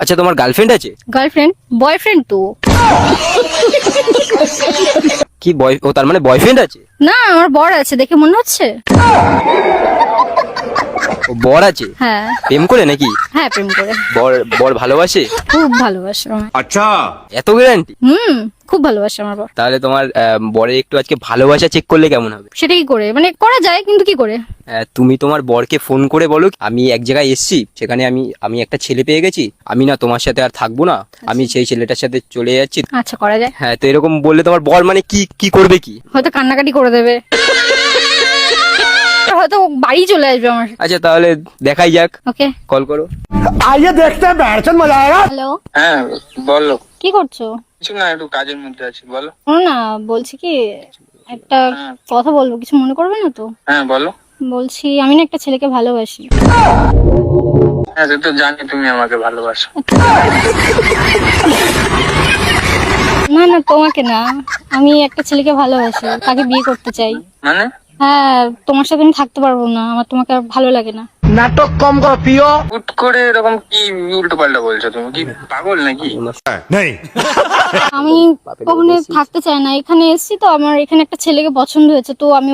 আচ্ছা, তোমার গার্লফ্রেন্ড আছে? গার্লফ্রেন্ড বয়ফ্রেন্ড তো। কি ও তার মানে বয়ফ্রেন্ড আছে? না, আমার বর আছে, দেখে মনে হচ্ছে। ও বর আছে? হ্যাঁ। প্রেম করে নাকি? হ্যাঁ, প্রেম করে। বর বর ভালোবাসে? খুব ভালোবাসে আমায়। अच्छा এত গ্যারান্টি? খুব ভালোবাসে আমার বর। তাহলে তোমার বরের একটু আজকে ভালোবাসা চেক করলে কেমন হবে? সেটা কি করে, মানে করা যায় কিন্তু কি করে? তুমি তোমার বরকে ফোন করে বলো, আমি এক জায়গায় এসেছি, সেখানে আমি একটা ছেলে পেয়ে গেছি, আমি না তোমার সাথে আর থাকবো না, আমি সেই ছেলেটার সাথে চলে যাচ্ছি। আচ্ছা, করা যায়। হ্যাঁ, তো এরকম বললে তোমার বর মানে কি করবে কি? হয়তো কান্নাকাটি করে দেবে, হয়তো বাড়ি চলে আসবে আমার। আচ্ছা, তাহলে দেখাই যাক। ওকে, কল করো। आइए देखते हैं बैठचंद मजा आएगा। হ্যালো। হ্যাঁ বলো। কি করছো? কিছু না, একটু কাজের মধ্যে আছি, বলো। শোনো না, বলছি কি, একটা কথা বলবো, কিছু মনে করবে না তো? হ্যাঁ বলো। বলছি আমি না একটা ছেলেকে ভালোবাসি। হ্যাঁ সে তো জানি তুমি আমাকে ভালোবাসো। না না, তোমাকে না, আমি একটা ছেলেকে ভালোবাসি, তাকে বিয়ে করতে চাই। মানে? হ্যাঁ, তোমার সাথে আমি থাকতে পারবো না, আমার তোমাকে আর ভালো লাগে না। नाटक कम करो पियो। হুট করে এরকম কি উল্টো পাল্টা বলছো? তুমি কি পাগল নাকি? नहीं আমি কখনো থাকতে চাই না, এখানে এসেছি তো, আমার এখানে একটা ছেলেকে পছন্দ হয়েছে, তো আমি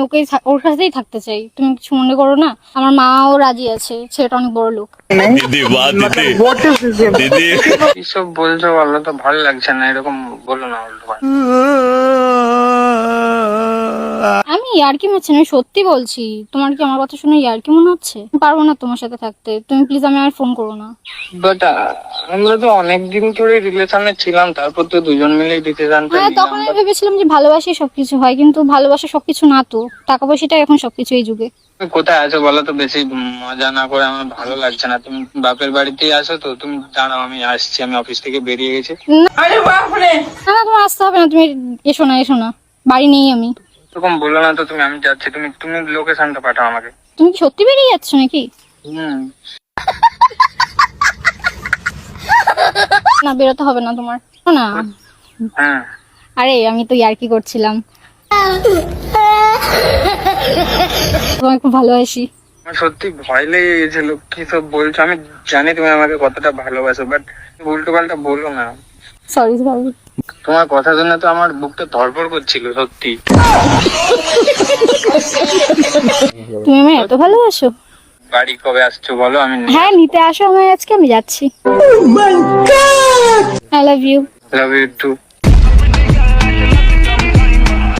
ওর সাথেই থাকতে চাই। তুমি কিছু মনে করো না, আমার মাও রাজি আছে, ছেলেটা অনেক বড় লোক। কিসব বলছো বলো তো, ভালো লাগছে না, এরকম বলো না উল্টো পাল্টা। আমি ইয়ার্কি মারছি না, আমি সত্যি বলছি। তোমার কি আমার কথা শুনে ইয়ার্কি মনে হচ্ছে? পারবো না তোমার সাথে থাকতে, তুমি প্লিজ আমি আর ফোন করো না। বাট আমরা তো অনেকদিন ধরে রিলেশনে ছিলাম, তারপর তো দুজন মিলে ডিসিশনটা হ্যাঁ, তখন নিলাম। আমি ভেবেছিলাম যে ভালোবাসি সবকিছু হয়, কিন্তু ভালোবাসা সবকিছু না তো, টাকা পয়সাটা এখন সবকিছু এই যুগে। তুমি কোথায় আছো বলো তো? বেশি মজা না করে আমার ভালো লাগছে না। তুমি বাপের বাড়িতেই আসো তো? তুমি দাঁড়াও, আমি আসছি, আমি অফিস থেকে বেরিয়ে গেছি। না না, তোমার আসতে হবে না, তুমি এসো না, এসো না, বাড়ি নেই আমি। এরকম বলো না তো তুমি, আমি যাচ্ছি, তুমি লোকেশনটা পাঠাও আমাকে। তুমি কি সত্যি বেরিয়ে যাচ্ছ নাকি? না, বেরোতে হবে না তোমার, শোনো না। হ্যাঁ আরে আমি তো ইয়ার্কি করছিলাম, তোমায় খুব ভালোবাসি। আমার সত্যি ভয় লেগে গেছিল, কি সব বলছো। আমি জানি তুমি আমাকে কতটা ভালোবাসো, বাট উল্টো পাল্টা বলো না। Sorry sorry. তোমার কথা শুনে তো আমার বুকটা ধড়ফড় করছিল সত্যি। তুমি আমায় এত ভালোবাসো? বাড়ি কবে আসছো বলো, আমি হ্যাঁ, নিতে আসো আমায় আজকে, আমি যাচ্ছি। I love you. Love you two.